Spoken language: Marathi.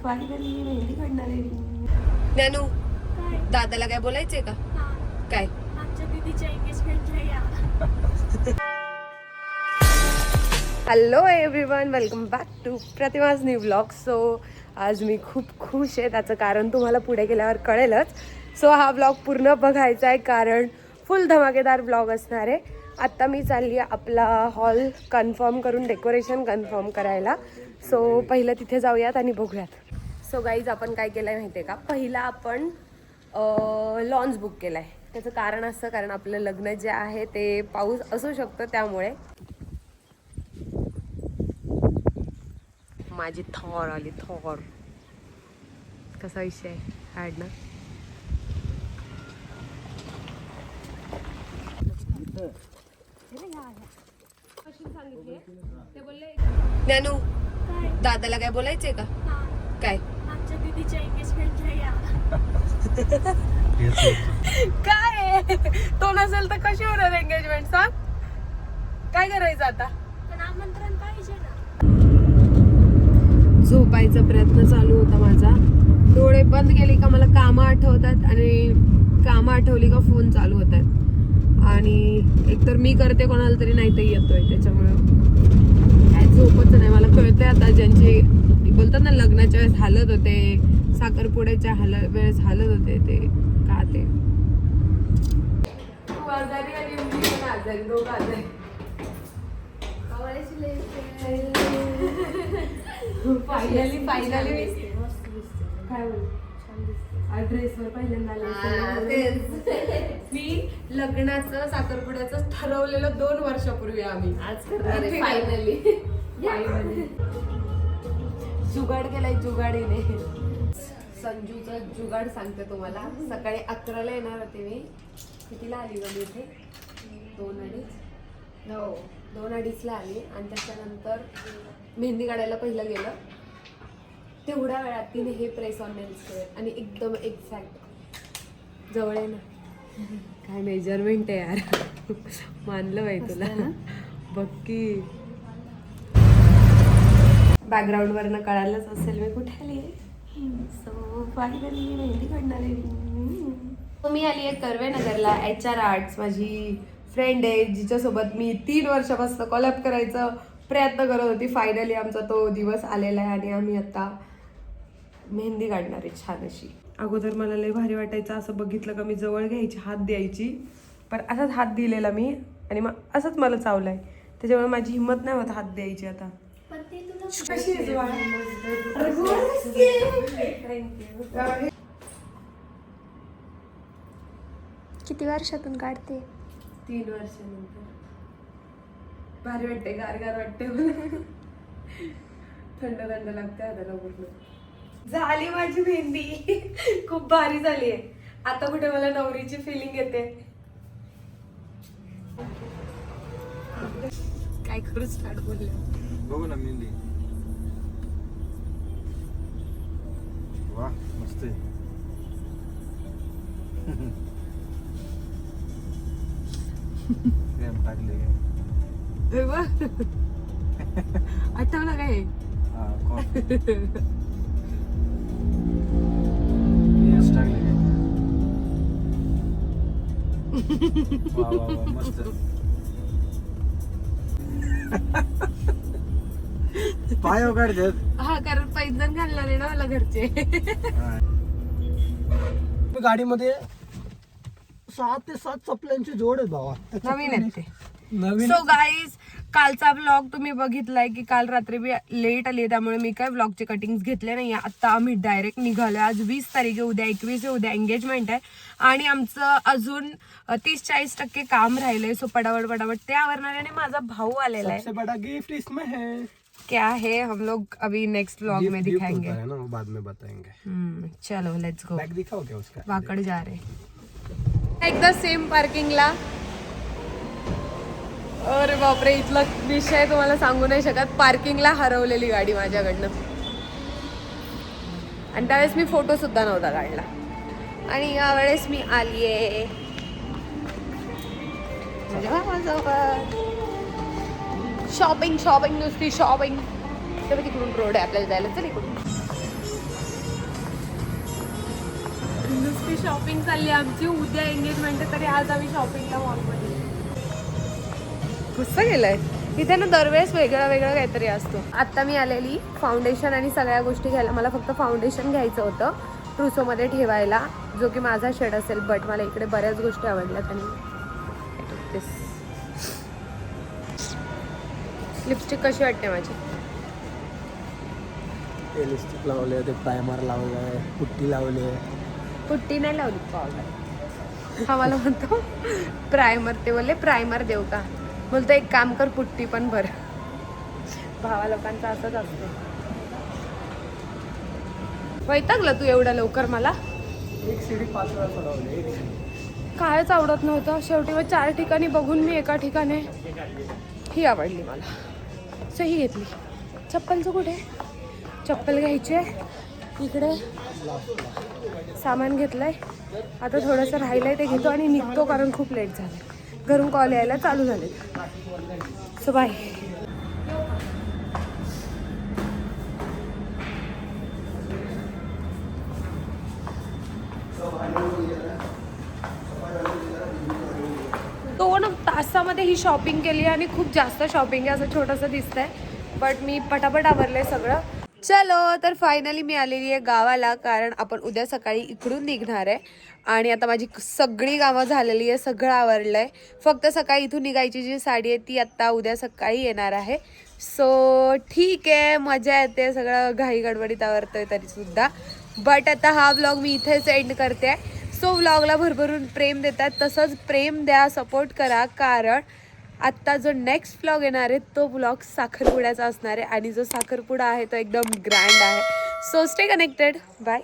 फायनली मेहंदी काढणार आहे ज्ञानू दादाला काय बोलायचंय का? काय आमच्या दीदीच्या एंगेजमेंटला या. Hello everyone, welcome back to Pratima's new blog. So आज मी खूप खुश आहे. त्याचं कारण तुम्हाला पुढे गेल्यावर कळेलच. सो हा ब्लॉग पूर्ण बघायचा आहे कारण फुल धमाकेदार ब्लॉग असणार आहे. आत्ता मी चालली आहे आपला हॉल कन्फर्म करून डेकोरेशन कन्फर्म करायला. सो पहिलं तिथे जाऊयात आणि बघूयात. सो गाईज आपण काय केलं आहे माहिती आहे का, पहिला आपण लॉन्च बुक केला आहे. त्याचं कारण असं, कारण आपलं लग्न जे आहे ते पाऊस असू शकतो त्यामुळे. माझी थॉर आली, थॉर. कसा विषय आहे हाड ना. ज्ञानू दादाला काय बोलायचंय का? काय आमच्या दीदीच्या एंगेजमेंटला या. काय तो नसेल तर कशी होणार एंगेजमेंट? सांग काय करायचं आता? पण आमंत्रण पाहिजे ना. झोपायचा प्रयत्न चालू होता माझा. डोळे बंद केले का मला कामं आठवतात आणि कामं आठवली का फोन चालू होतात. आणि एकतर मी करते कोणाला तरी नाही तर येतोय, त्याच्यामुळं काय झोपच नाही. मला कळतंय आता ज्यांचे बोलतात ना लग्नाच्या वेळेस हालत होते, साखरपुड्याच्या वेळेस हालत होते ते का ते. तू आजारी आणि मी पण आजारी, दोघं आजारी. फायनली काय बोल ड्रेसवर पहिल्यांदा मी लग्नाचं साखरपुड्याचं ठरवलेलं 2 वर्षापूर्वी आम्ही आज करणार आहे फायनली. जुगाड केलाय जुगाडीने. संजूचा जुगाड सांगते तुम्हाला. सकाळी 11ला येणार होते मी. कितीला आली गं इथे? 2:30. हो 2:30ला आली. आणि त्याच्यानंतर मेहंदी काढायला पहिलं गेलं. तेवढ्या वेळात तिने हे प्रेस ऑन नेल्स केले आणि एकदम एक्झॅक्ट जवळ आहे ना. काय मेजरमेंट आहे यार. मानलं बाई तुला. बघ की बॅकग्राऊंड वरनं कळायलाच असेल मी कुठे आली आहे. सो फायनली मेहंदी काढणार आहे. मी आली आहे कर्वेनगरला. HR आर्ट्स माझी फ्रेंड आहे जिच्यासोबत मी 3 वर्षापासून कॉलॅब करायचा प्रयत्न करत होती. फायनली आमचा तो दिवस आलेला आहे आणि आम्ही आता मेहंदी काढणार आहे छान अशी. अगोदर मला लय भारी वाटायचं, असं बघितलं का मी जवळ घ्यायची, हात द्यायची. पण असाच हात दिलेला मी आणि मग असंच मला चावलंय, त्याच्यामुळे माझी हिंमत नाही होत हात द्यायची आता. किती वर्षातून काढते? 3 वर्षानंतर. भारी वाटते, गार वाटते मला. थंड लागते हाताला पूर्ण. झाली माझी मेहंदी. खूप भारी झाली आहे. आता कुठे मला नवरीची फिलिंग येते. काय करू स्टार्ट बोलले बघू ना मेहंदी. वा मस्त आहे. क्रीम टाकले आठवलं काय? मस्त. पाय काढतात. हा कारण पैजण घालणार आहे ना मला घरचे. गाडीमध्ये 6 ते 7 चपल्यांची जोड आहे भावा. नवीन आहेत ते. नवीन. सो गाईज कालचा ब्लॉग तुम्ही बघितलाय की काल रात्री मी लेट आली, त्यामुळे मी काय ब्लॉगचे कटिंग्स घेतले नाही. आता आम्ही डायरेक्ट निघालो. आज 20 तारीख आहे, उद्या 21 आहे, उद्या एंगेजमेंट आहे आणि आमचं अजून 30-40% काम राहिलंय. सो पटापट ते आवरणार आहे. आणि माझा भाऊ आलेला आहे. सबसे बड़ा गिफ्ट इसमें है. क्या है हम लोग अभी नेक्स्ट ब्लॉग में दिखाएंगे. है ना, वो बाद में बताएंगे. चलो लेट्स गो. बैग दिखाओ क्या उसका? वाकड जा रहे एकदा सेम पार्किंगला. अरे बापरे, इथला विषय तुम्हाला सांगू नाही शकत. पार्किंगला हरवलेली गाडी माझ्याकडनं आणि त्यावेळेस मी फोटो सुद्धा नव्हता काढला. आणि यावेळेस मी आली आहे माझ्या भावासोबत. शॉपिंग नुसती शॉपिंग. तर तिकडून रोड आहे आपल्याला जायला. चल इकडून. नुसती शॉपिंग चालली आमची. उद्या एंगेजमेंट आहे तरी आज आम्ही शॉपिंगला मॉलमध्ये. पुस्तक गेलंय इथे ना. दरवेळेस वेगळा वेगळा काहीतरी असतो. आत्ता मी आलेली फाउंडेशन आणि सगळ्या गोष्टी घ्यायला. मला फक्त फाउंडेशन घ्यायचं होतं ट्रुसोमध्ये ठेवायला, जो की माझा शेड असेल. बट मला इकडे बऱ्याच गोष्टी आवडल्यात. आणि लिपस्टिक कशी वाटते माझी? ते लिपस्टिक लावले, ते प्रायमर लावलंय, पुट्टी लावली. पुट्टी नाही लावली, पावडर. हा मला म्हणतो प्रायमर. ते बोलले प्रायमर देऊ का? बोलतो एक काम कर, पुट्टी पण भर. भावा लोकांचं असंच असतं. वैतागलं तू एवढं लवकर मला. एक सीडी 5 वेळा चढवली. कायच आवडत नव्हतं. शेवटी मग 4 ठिकाणी बघून मी एका ठिकाणी ही आवडली मला. सो ही घेतली. चप्पलचं कुठे? चप्पल घ्यायची आहे. इकडे सामान घेतलंय. आता थोडंसं राहिलंय ते घेतो आणि निघतो, कारण खूप लेट झालं. घरून कॉल यायला चालू झाले. So bye. दोन तासामध्ये ही शॉपिंग केली आणि खूप जास्त शॉपिंग आहे असं छोटंसं दिसतंय. बट मी पटापट आवरलंय सगळं. चलो, तर फायनली मी आलेली आहे गावाला, कारण आपण उद्या सकाळी इकडून निघणार आहे. आणि आता माझी सगळी कामं झालेली आहे, सगळं आवरलं आहे. फक्त सकाळी इथून निघायची जी साडी आहे ती आत्ता उद्या सकाळी येणार आहे. सो ठीक आहे, मजा येते. सगळं घाई गडबडीत आवरतोय तरीसुद्धा. बट आता हा व्लॉग मी इथेच एंड करते. सो व्लॉगला भरभरून प्रेम देतात, तसंच प्रेम द्या, सपोर्ट करा. कारण आत्ता जो नेक्स्ट व्लॉग येणार आहे तो व्लॉग साखरपुड्याचा असणार आहे. आणि जो साखरपुडा आहे तो एकदम ग्रँड आहे. So stay connected. बाय.